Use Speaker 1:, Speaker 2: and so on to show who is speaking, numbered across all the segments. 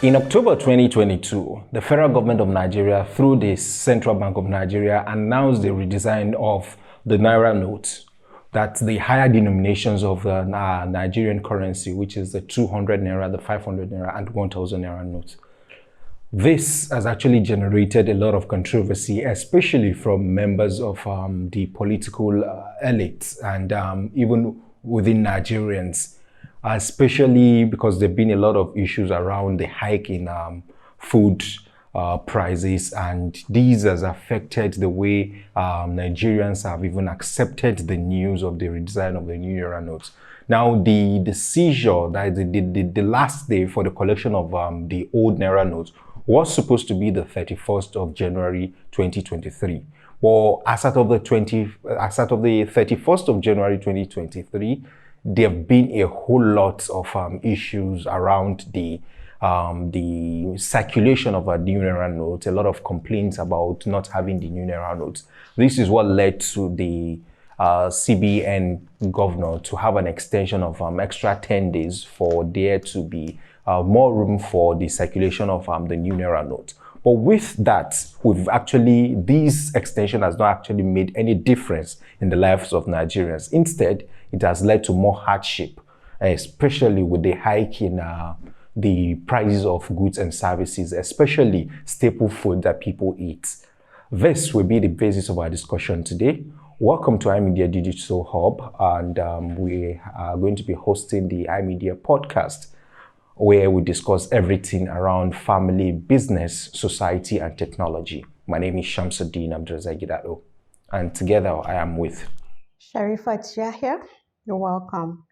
Speaker 1: In October 2022, the federal government of Nigeria, through the Central Bank of Nigeria, announced the redesign of the Naira note. That's the higher denominations of the Nigerian currency, which is the 200 Naira, the 500 Naira, and 1000 Naira notes. This has actually generated a lot of controversy, especially from members of the political elite and even within Nigerians, especially because there have been a lot of issues around the hike in food prices, and these has affected the way Nigerians have even accepted the news of the redesign of the new Naira notes. Now, the seizure, that the last day for the collection of the old Naira notes was supposed to be the 31st of January 2023. But as of the 31st of January 2023, there have been a whole lot of issues around the circulation of a new Naira note, a lot of complaints about not having the new Naira notes. This is what led to the CBN governor to have an extension of extra 10 days for there to be more room for the circulation of the new Naira note. But with that, this extension has not actually made any difference in the lives of Nigerians. Instead, it has led to more hardship, especially with the hike in the prices of goods and services, especially staple food that people eat. This will be the basis of our discussion today. Welcome to iMedia Digital Hub, and we are going to be hosting the iMedia podcast, where we discuss everything around family, business, society, and technology. My name is Shamsudeen Abdulrazak, and together I am with
Speaker 2: Sherifat, Yahaya. You're welcome.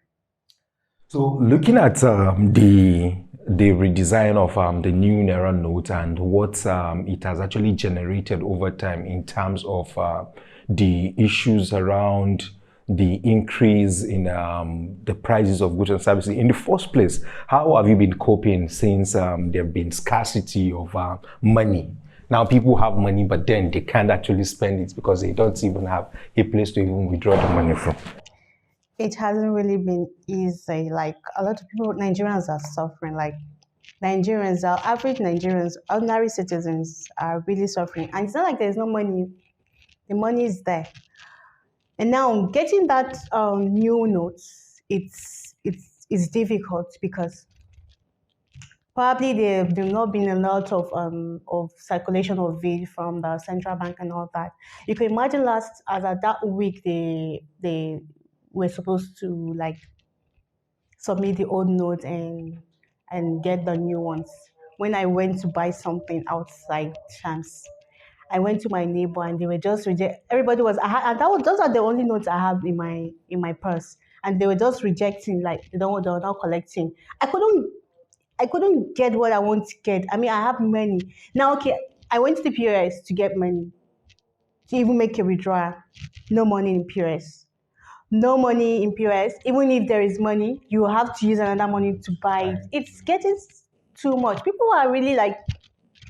Speaker 1: So, looking at the redesign of the new Naira note and what it has actually generated over time in terms of the issues around the increase in the prices of goods and services. In the first place, how have you been coping since there have been scarcity of money? Now people have money, but then they can't actually spend it because they don't even have a place to even withdraw the money from.
Speaker 2: It hasn't really been easy. Like, a lot of people, Nigerians are suffering. Like, Nigerians, our average Nigerians, ordinary citizens are really suffering. And it's not like there's no money. The money is there. And now getting that new notes, it's difficult because probably there've not been a lot of circulation of it from the central bank and all that. You can imagine that week they were supposed to like submit the old notes and get the new ones. When I went to buy something outside Shams, I went to my neighbor and they were just everybody was, those are the only notes I have in my purse, and they were just rejecting, like they were not collecting. I couldn't get what I want to get. I mean, I have money now. Okay, I went to the POS to get money to even make a withdrawal. No money in POS. No money in POS. Even if there is money, you have to use another money to buy it. It's getting too much. People are really like,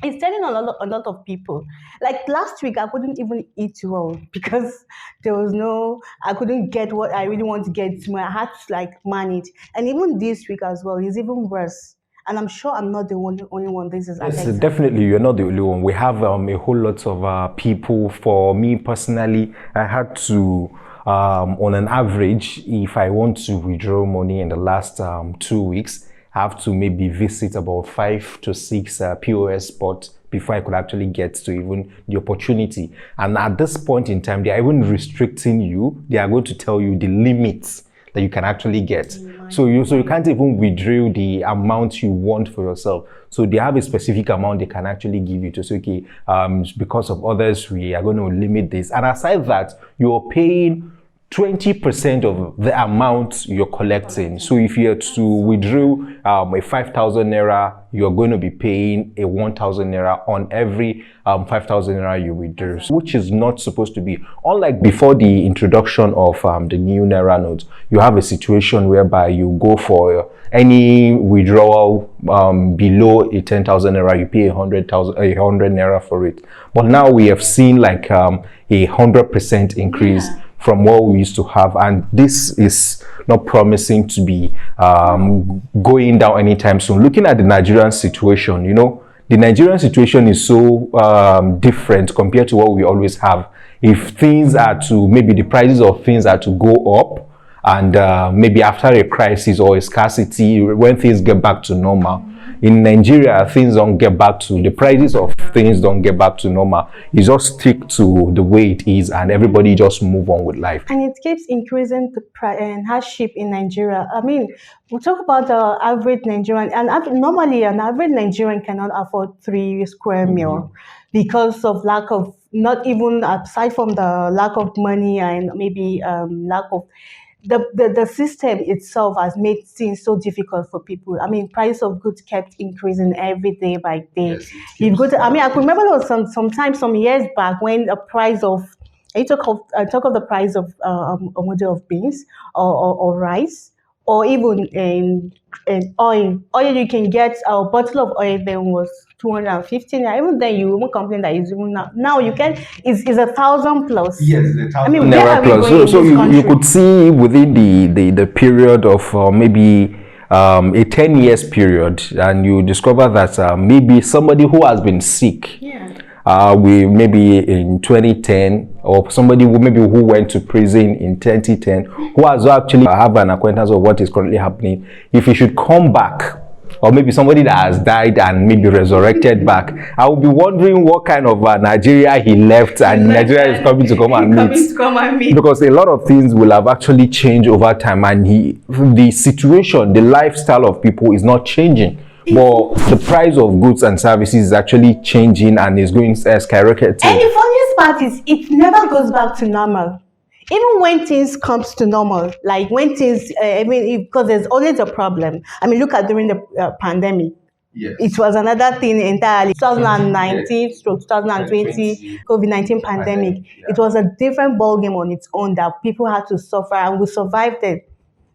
Speaker 2: it's telling a lot of people. Like last week, I couldn't even eat well because I couldn't get what I really want to get. I had to like manage. And even this week as well, it's even worse. And I'm sure I'm not the only one this is affecting.
Speaker 1: Yes, definitely, you're not the only one. We have a whole lot of people. For me personally, I had to, on an average, if I want to withdraw money in the last 2 weeks, I have to maybe visit about 5 to 6 POS spots before I could actually get to even the opportunity. And at this point in time, they are even restricting you. They are going to tell you the limits that you can actually get. So you can't even withdraw the amount you want for yourself. So they have a specific amount they can actually give you to say, okay, because of others, we are going to limit this. And aside that, you're paying 20% of the amount you're collecting. So if you're to withdraw a 5,000 Naira, you're going to be paying a 1,000 Naira on every 5,000 Naira you withdraw, which is not supposed to be. Unlike before the introduction of the new Naira notes, you have a situation whereby you go for any withdrawal below a 10,000 Naira, you pay 100 Naira for it. But now we have seen like a 100% increase. from what we used to have, and this is not promising to be going down anytime soon. Looking at the Nigerian situation, you know, the Nigerian situation is so different compared to what we always have. If things are to, maybe the prices of things are to go up, and maybe after a crisis or a scarcity, when things get back to normal, in Nigeria, things don't get back to, the prices of things don't get back to normal. You just stick to the way it is and everybody just move on with life.
Speaker 2: And it keeps increasing the hardship in Nigeria. I mean, we talk about the average Nigerian, and normally an average Nigerian cannot afford 3 square meal because of lack of, not even aside from the lack of money and maybe lack of, the system itself has made things so difficult for people. I mean, price of goods kept increasing every day by day.
Speaker 1: Yes,
Speaker 2: You go to, I mean, I could remember there was some years back when the price of, I talk of the price of a model of beans or rice, or even in oil. Oil, you can get a bottle of oil then was 250. Even then you won't complain that it's even now you can, is 1,000 plus.
Speaker 1: Yes, the 1,000
Speaker 2: I mean, where are we
Speaker 1: plus.
Speaker 2: going
Speaker 1: So
Speaker 2: in this
Speaker 1: you
Speaker 2: country?
Speaker 1: could see within the period of maybe a 10 years period, and you discover that maybe somebody who has been sick, we maybe in 2010, or somebody who went to prison in 2010, who has actually have an acquaintance of what is currently happening, if he should come back, or maybe somebody that has died and maybe resurrected back, I will be wondering what kind of Nigeria he left, and Nigeria is coming to come and meet. Because a lot of things will have actually changed over time, and the situation, the lifestyle of people is not changing. But the price of goods and services is actually changing and is going skyrocketing.
Speaker 2: And the funniest part is it never goes back to normal. Even when things comes to normal, like when things, because there's always a problem. I mean, look at during the pandemic.
Speaker 1: Yes.
Speaker 2: It was another thing entirely. 2019 to 2020 COVID-19 pandemic. It was a different ballgame on its own that people had to suffer, and we survived it.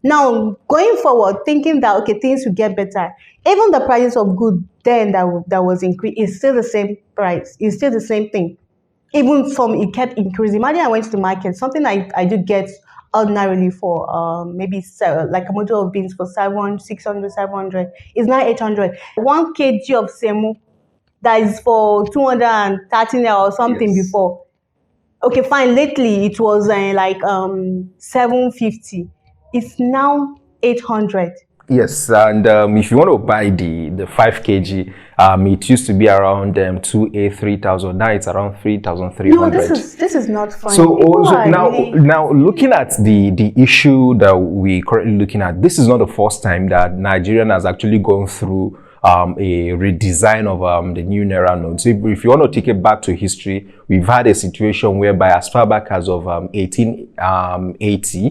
Speaker 2: Now, going forward, thinking that, okay, things will get better, even the prices of goods then that was increased, is still the same price. It's still the same thing. Even it kept increasing. Imagine I went to the market, something I do get ordinarily for maybe like a model of beans for 700, 600, 700, is now 800. 1 kg of semo that is for 230 naira or something before. Okay, fine. Lately it was like 750. It's now 800.
Speaker 1: Yes, and if you want to buy the 5 kg, it used to be around 3,000. Now it's around 3,300.
Speaker 2: No, this is not funny.
Speaker 1: So now looking at the issue that we currently looking at, this is not the first time that Nigerian has actually gone through a redesign of the new Naira notes. If you want to take it back to history, we've had a situation whereby as far back as of 1880,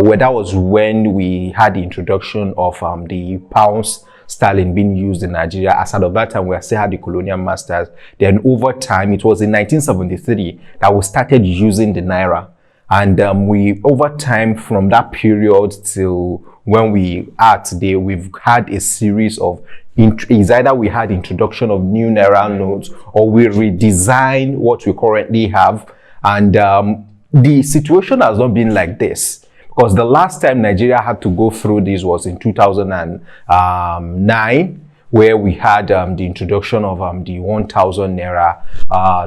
Speaker 1: where that was when we had the introduction of the pounds sterling being used in Nigeria. As of that time, we still had the colonial masters. Then over time, it was in 1973 that we started using the Naira. And we, over time, from that period till when we are today, we've had a series of, it's either we had introduction of new Naira notes, or we redesign what we currently have. And the situation has not been like this, because the last time Nigeria had to go through this was in 2009, where we had the introduction of the 1,000 Naira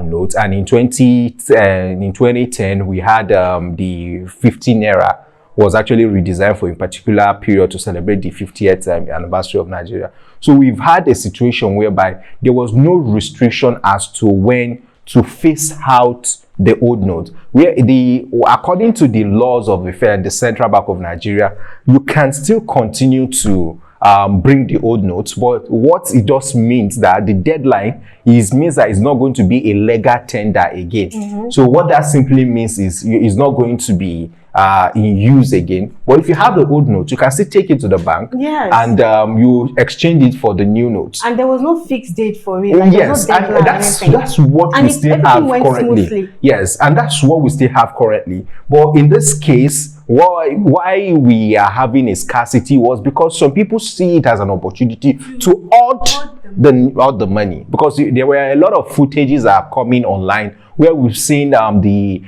Speaker 1: notes, and in 2010 we had the 50 Naira was actually redesigned for a particular period to celebrate the 50th anniversary of Nigeria. So we've had a situation whereby there was no restriction as to when to phase out the old notes, where according to the laws of the Central Bank of Nigeria, you can still continue to bring the old notes, but what it just means that the deadline means that it's not going to be a legal tender again. So what that simply means is it's not going to be in use again. But if you have the old notes, you can still take it to the bank, and you exchange it for the new notes.
Speaker 2: And there was no fixed date for it. Like,
Speaker 1: yes,
Speaker 2: no
Speaker 1: and that's what we still have currently. Smoothly. Yes, and that's what we still have currently. But in this case, why we are having a scarcity was because some people see it as an opportunity to hoard the money, because there were a lot of footages that are coming online where we've seen the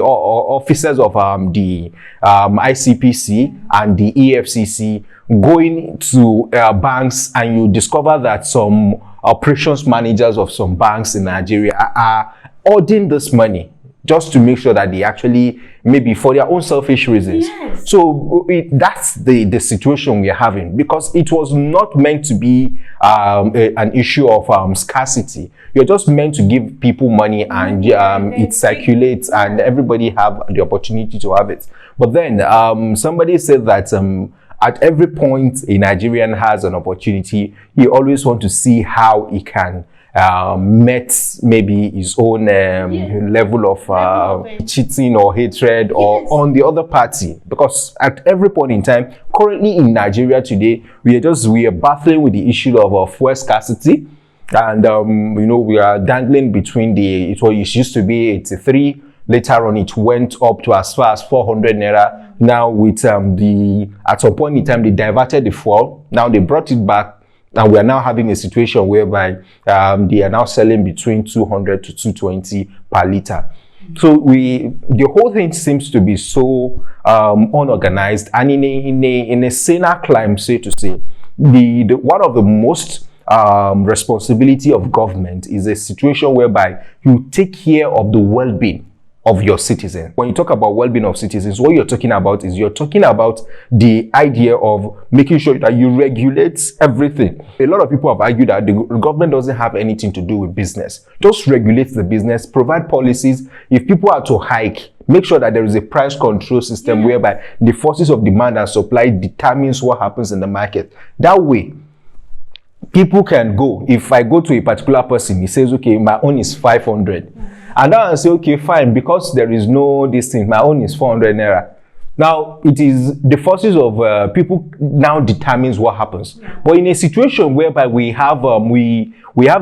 Speaker 1: officers of the ICPC and the EFCC going to banks, and you discover that some operations managers of some banks in Nigeria are hoarding this money just to make sure that they actually, maybe for their own selfish reasons.
Speaker 2: Yes.
Speaker 1: So that's the situation we're having, because it was not meant to be an issue of scarcity. You're just meant to give people money, and it circulates, and everybody have the opportunity to have it. But then somebody said that at every point a Nigerian has an opportunity, he always wants to see how he can met maybe his own level of cheating or hatred or on the other party. Because at every point in time, currently in Nigeria today, we are battling with the issue of fuel scarcity, and we are dangling between it used to be 83. Later on, it went up to as far as 400 naira. Now with at some point in time, they diverted the fuel. Now they brought it back. And we are now having a situation whereby they are now selling between 200 to 220 per liter. So the whole thing seems to be so unorganized, and in a saner climb, so to say, one of the most responsibility of government is a situation whereby you take care of the well-being of your citizens. When you talk about well-being of citizens, what you're talking about is the idea of making sure that you regulate everything. A lot of people have argued that the government doesn't have anything to do with business. Just regulate the business, provide policies. If people are to hike, make sure that there is a price control system whereby the forces of demand and supply determines what happens in the market. That way, people can go. If I go to a particular person, he says, okay, my own is 500. And then I say, okay, fine, because there is no this thing, my own is 400 naira. Now, it is the forces of people now determines what happens. But in a situation whereby we have a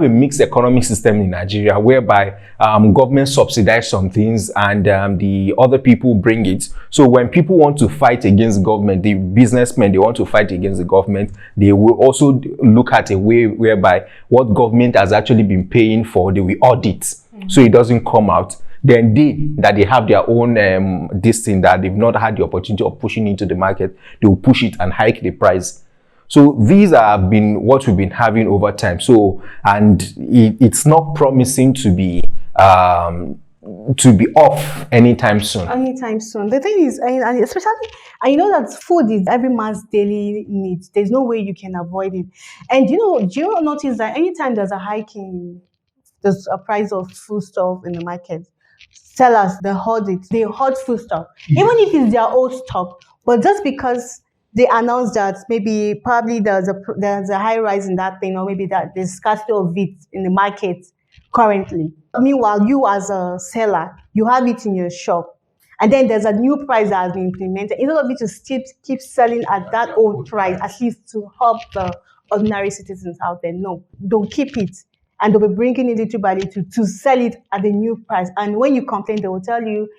Speaker 1: mixed economic system in Nigeria, whereby government subsidize some things and the other people bring it. So when people want to fight against government, the businessmen, they want to fight against the government, they will also look at a way whereby what government has actually been paying for, they will audit. So it doesn't come out. Then they have their own this thing that they've not had the opportunity of pushing into the market, they will push it and hike the price. So these have been what we've been having over time. So, and it's not promising to be off anytime soon.
Speaker 2: Anytime soon. The thing is, and especially, and you know that food is every man's daily need. There's no way you can avoid it. And do you notice that anytime there's a hike in the price of food stuff in the market, sellers, they hoard it. They hoard food stuff, even if it's their old stock. But just because they announce that probably there's a high rise in that thing, or maybe that there's scarcity of it in the market currently. Meanwhile, you as a seller, you have it in your shop, and then there's a new price that has been implemented. Instead of you to keep selling at that old price, at least to help the ordinary citizens out there, no, don't keep it. And they'll be bringing it little by little to sell it at the new price. And when you complain, they will tell you,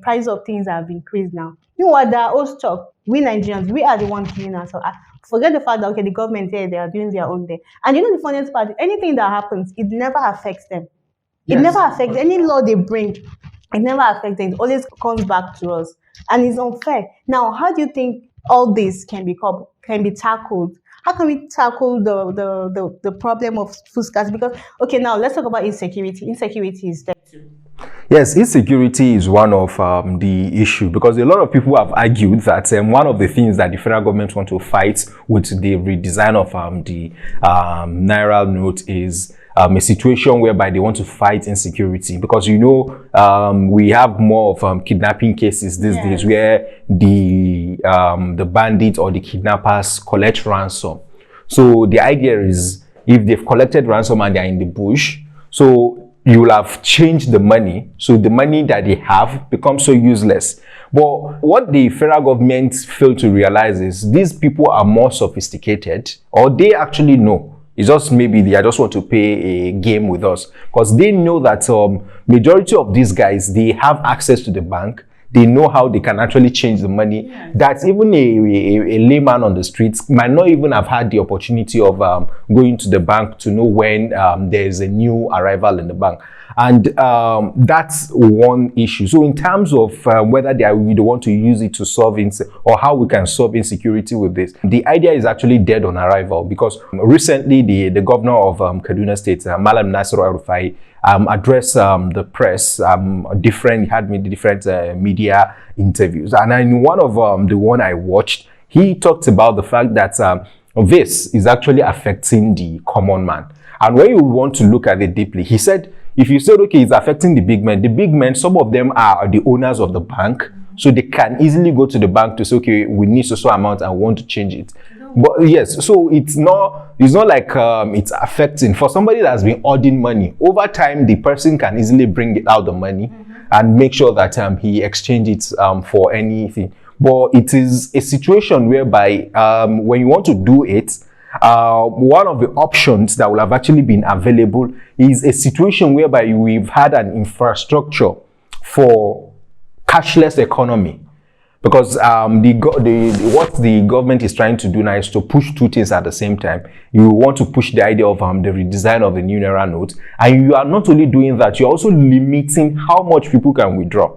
Speaker 2: price of things have increased now. Meanwhile, the old stock, we Nigerians, we are the ones doing that. So forget the fact that, okay, the government there, they are doing their own there. And the funniest part, anything that happens, it never affects them. It never affects any law they bring. It never affects them. It always comes back to us. And it's unfair. Now, how do you think all this can be tackled? How can we tackle the problem of food scarcity? Because, okay, now let's talk about insecurity. Insecurity is there too.
Speaker 1: Yes, insecurity is one of the issue, because a lot of people have argued that one of the things that the federal government want to fight with the redesign of the Naira note is a situation whereby they want to fight insecurity, because we have more of kidnapping cases these days where the bandits or the kidnappers collect ransom. So the idea is, if they've collected ransom and they're in the bush, so you will have changed the money, so the money that they have becomes so useless. But what the federal government failed to realize is these people are more sophisticated, or they actually know. It's just maybe they just want to play a game with us, because they know that majority of these guys, they have access to the bank, they know how they can actually change the money. That even a layman on the streets might not even have had the opportunity of going to the bank to know when there is a new arrival in the bank. And that's one issue. So in terms of whether we want to use it to solve or how we can solve insecurity with this, the idea is actually dead on arrival, because recently the governor of Kaduna State, Malam Nasir El-Rufai, addressed the press, had made different media interviews. And in one of the one I watched, he talked about the fact that this is actually affecting the common man. And when you want to look at it deeply, he said, if you said, okay, it's affecting the big men, some of them are the owners of the bank, so they can easily go to the bank to say, okay, we need so amount and want to change it. But yes, so it's not like it's affecting. For somebody that's been hoarding money, over time, the person can easily bring it out the money and make sure that he exchanges it for anything. But it is a situation whereby when you want to do it, one of the options that will have actually been available is a situation whereby we've had an infrastructure for cashless economy. Because what the government is trying to do now is to push two things at the same time. You want to push the idea of the redesign of the new Naira note, and you are not only doing that, you're also limiting how much people can withdraw.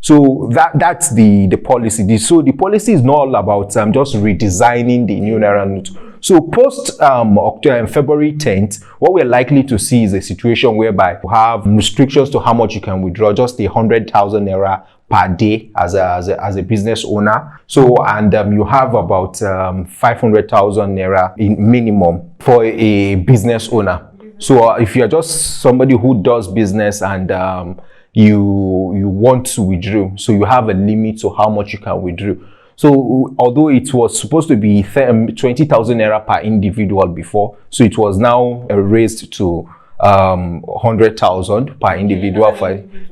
Speaker 1: So that's the policy. So the policy is not all about just redesigning the new Naira note. So post February 10th, what we're likely to see is a situation whereby you have restrictions to how much you can withdraw, just 100,000 Naira per day as a business owner. So, and you have about 500,000 Naira in minimum for a business owner. So if you're just somebody who does business and you want to withdraw, so you have a limit to how much you can withdraw. So although it was supposed to be 20,000 Naira per individual before, so it was now raised to 100,000 per individual.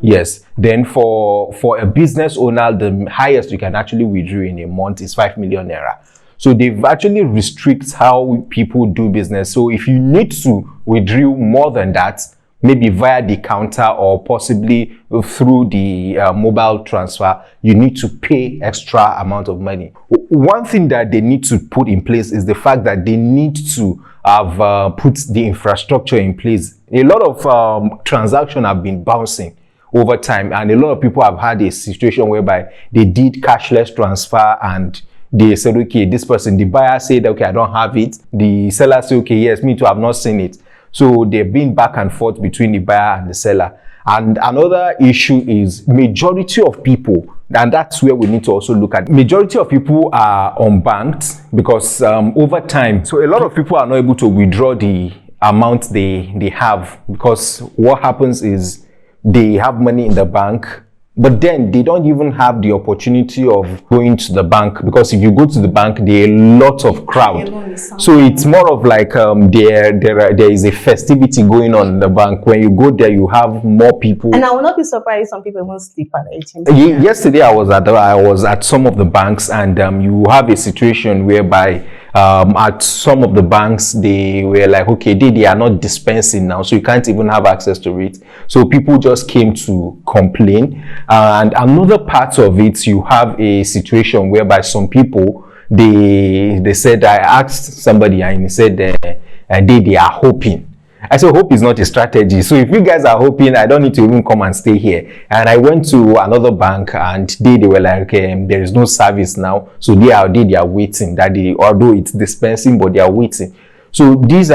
Speaker 1: Yes, then for a business owner, the highest you can actually withdraw in a month is 5 million Naira. So they've actually restricted how people do business. So if you need to withdraw more than that, maybe via the counter or possibly through the mobile transfer, you need to pay extra amount of money. One thing that they need to put in place is the fact that they need to have put the infrastructure in place. A lot of transactions have been bouncing over time, and a lot of people have had a situation whereby they did cashless transfer and they said, okay, this person, the buyer said, okay, I don't have it. The seller said, okay, yes, me too, I've not seen it. So they've been back and forth between the buyer and the seller. And another issue is majority of people, and that's where we need to also look at. Majority of people are unbanked because over time, so a lot of people are not able to withdraw the amount they have, because what happens is they have money in the bank, but then they don't even have the opportunity of going to the bank, because if you go to the bank, there are a lot of crowd. So it's more of like there is a festivity going on in the bank. When you go there, you have more people.
Speaker 2: And I will not be surprised if some people won't sleep at the ATM.
Speaker 1: Yesterday, I was at some of the banks, and you have a situation whereby at some of the banks, they were like, okay, they are not dispensing now, so you can't even have access to it. So people just came to complain. And another part of it, you have a situation whereby some people, they said, I asked somebody and he said they are hoping. I said, hope is not a strategy. So if you guys are hoping, I don't need to even come and stay here. And I went to another bank, and they were like, there is no service now. So they are waiting. Although it's dispensing, but they are waiting. So these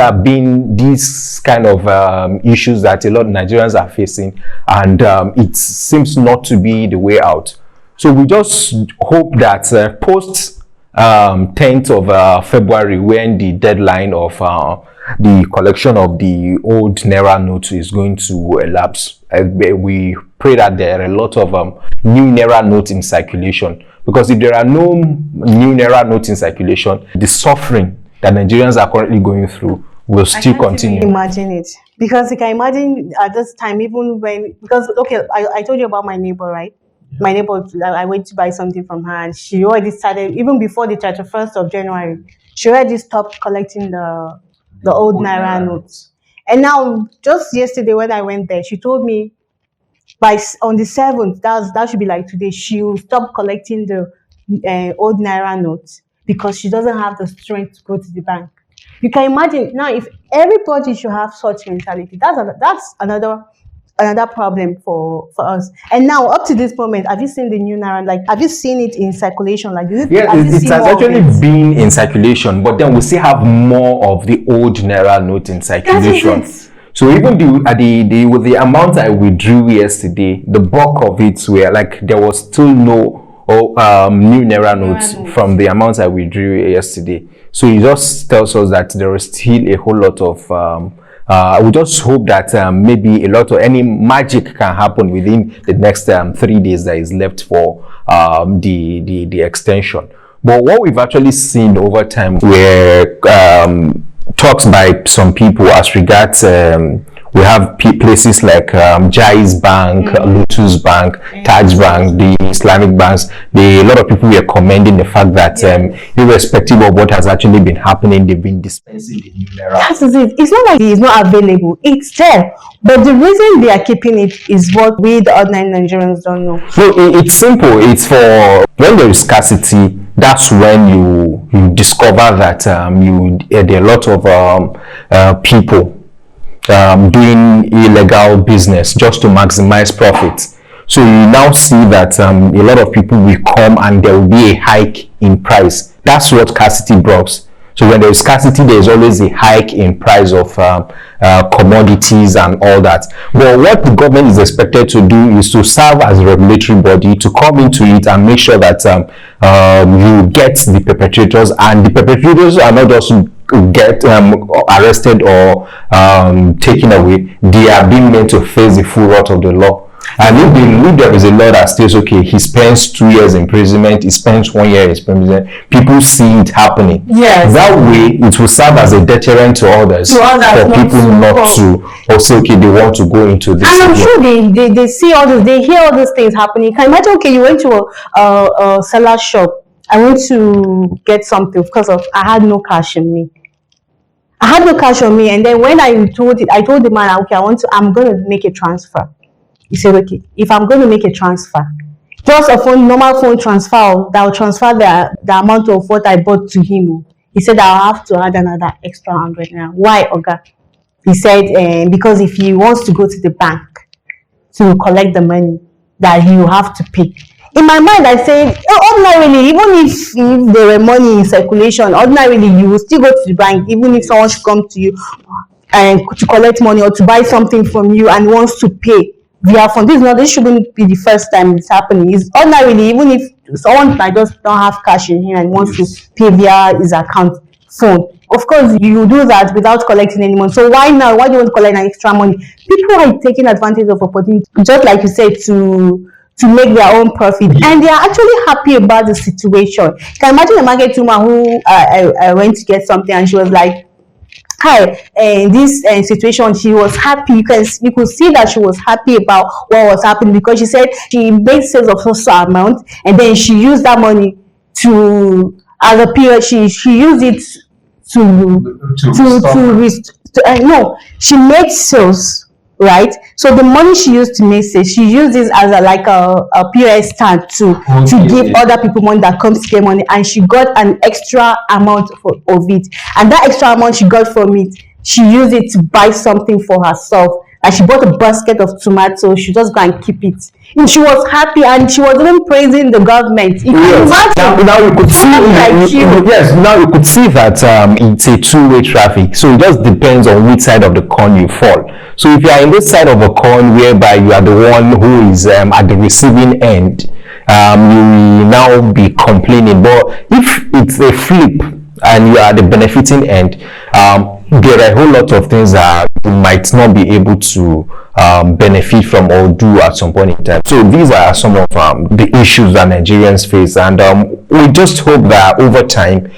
Speaker 1: kind of issues that a lot of Nigerians are facing, and it seems not to be the way out. So we just hope that post 10th of February, when the deadline of the collection of the old Naira note is going to elapse, we pray that there are a lot of new Naira notes in circulation, because if there are no new Naira notes in circulation, the suffering that Nigerians are currently going through will still continue.
Speaker 2: Imagine it, because you can imagine at this time, even when, because okay, I told you about my neighbor, right? Yeah. My neighbor, I went to buy something from her, and she already started, even before the 31st of January, she already stopped collecting the old Naira notes. And now, just yesterday when I went there, she told me on the 7th, that should be like today, she will stop collecting the old Naira notes because she doesn't have the strength to go to the bank. You can imagine now if everybody should have such mentality. That's another problem for us. And now, up to this moment, have you seen the new Naira? Like, have you seen it in circulation? Like,
Speaker 1: yeah, it has actually been in circulation, but then we still have more of the old Naira note in circulation. So even with the amount I withdrew yesterday, the bulk of it were like there was still no new Naira notes from the amounts I withdrew yesterday. So it just tells us that there is still a whole lot of we just hope that maybe any magic can happen within the next 3 days that is left for the extension. But what we've actually seen over time were talks by some people as regards we have places like Jai's Bank, Lotus Bank, Taj Bank, the Islamic banks. A lot of people were commending the fact that irrespective of what has actually been happening, they've been dispensing the new Naira.
Speaker 2: That's it. It's not like it's not available. It's there. But the reason they are keeping it is what we, the ordinary Nigerians, don't know.
Speaker 1: So it's simple. It's for when there is scarcity, that's when you discover that there are a lot of people doing illegal business just to maximize profits. So you now see that a lot of people will come and there will be a hike in price. That's what scarcity brings. So when there is scarcity, there is always a hike in price of commodities and all that. But what the government is expected to do is to serve as a regulatory body, to come into it and make sure that you get the perpetrators, and the perpetrators are not just get arrested or taken away. They are being made to face the full wrath of the law. And if there is a law that states, okay, he spends 2 years imprisonment, he spends 1 year imprisonment, people see it happening.
Speaker 2: Yes.
Speaker 1: That way, it will serve as a deterrent to others, for people not to also, okay, they want to go into this.
Speaker 2: And I'm sure they see all this, they hear all these things happening. Can you imagine, okay, you went to a seller's shop. I went to get something because I had no cash in me. And then when I told the man, okay, I'm going to make a transfer. He said, okay, if I'm going to make a transfer, just a normal phone transfer, that will transfer the amount of what I bought to him. He said, I'll have to add another extra 100 now. Why, Oga? He said, because if he wants to go to the bank to collect the money, that he will have to pay. In my mind, I said, ordinarily, even if there were money in circulation, ordinarily you will still go to the bank, even if someone should come to you and to collect money or to buy something from you and wants to pay via phone. This shouldn't be the first time it's happening. It's ordinarily, even if someone might just don't have cash in him and wants to pay via his account phone. Of course, you do that without collecting any money. So why now? Why do you want to collect an extra money? People are taking advantage of opportunity, just like you said, to make their own profit, and they are actually happy about the situation. Can you imagine a market woman who I went to get something and she was like, hi, in this situation, she was happy. You could see that she was happy about what was happening, because she said she made sales of so amount, and then she used that money to, as a period, she used it she made sales, right? So the money she used to make sales, she used this as a POS stand to give other people money that comes to get money, and she got an extra amount of it, and that extra amount she got from it, she used it to buy something for herself. And she bought a basket of tomatoes. She just go and keep it. And she was happy, and she was even praising the government.
Speaker 1: Now you could see now you could see that it's a two-way traffic. So it just depends on which side of the coin you fall. So if you are in this side of a coin whereby you are the one who is at the receiving end, you will now be complaining. But if it's a flip and you are the benefiting end, there are a whole lot of things that you might not be able to benefit from or do at some point in time. So these are some of the issues that Nigerians face, and we just hope that over time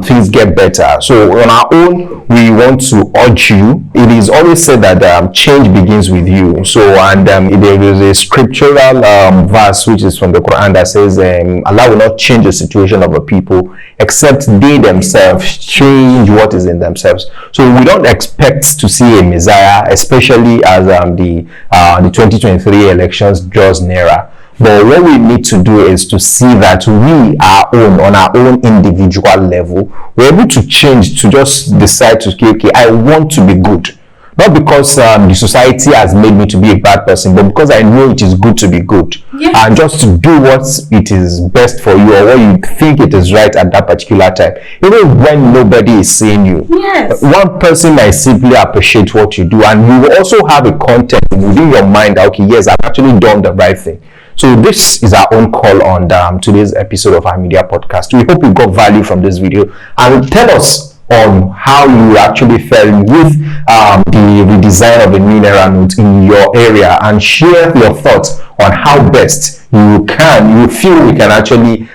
Speaker 1: things get better. So on our own, we want to urge you. It is always said that change begins with you. So, and there is a scriptural verse which is from the Quran that says Allah will not change the situation of a people except they themselves change what is in themselves. So we don't expect to see a Messiah, especially as the 2023 elections draws nearer. But what we need to do is to see that we on our own individual level, we're able to change, to just decide to, okay, I want to be good. Not because the society has made me to be a bad person, but because I know it is good to be good. Yes. And just to do what it is best for you, or what you think it is right at that particular time. Even when nobody is seeing you. Yes. One person might simply appreciate what you do, and you will also have a content within your mind that, okay, yes, I've actually done the right thing. So this is our own call on today's episode of our media podcast. We hope you got value from this video, and tell us on how you actually felt with the redesign of the new Naira note in your area, and share your thoughts on how best you feel we can actually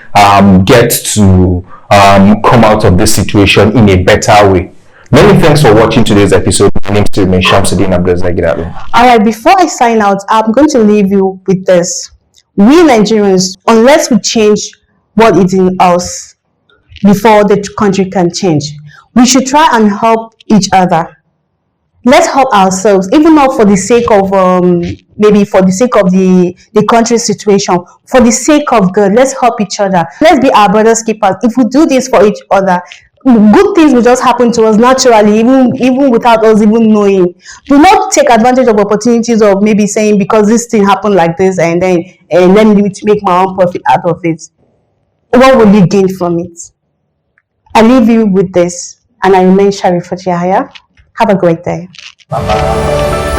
Speaker 1: get to come out of this situation in a better way. Many thanks for watching today's episode. My name is Shamsudeen, Abdulrazak.
Speaker 2: Alright, before I sign out, I'm going to leave you with this. We Nigerians, unless we change what is in us before the country can change, we should try and help each other. Let's help ourselves, even not for the sake of maybe for the sake of the country's situation, for the sake of good. Let's help each other. Let's be our brother's keepers. If we do this for each other, good things will just happen to us naturally, even without us even knowing. Do not take advantage of opportunities of maybe saying, because this thing happened like this, and let me make my own profit out of it. What will you gain from it? I leave you with this, and I remain Sherifat Yahaya. Have a great day.
Speaker 1: Bye-bye.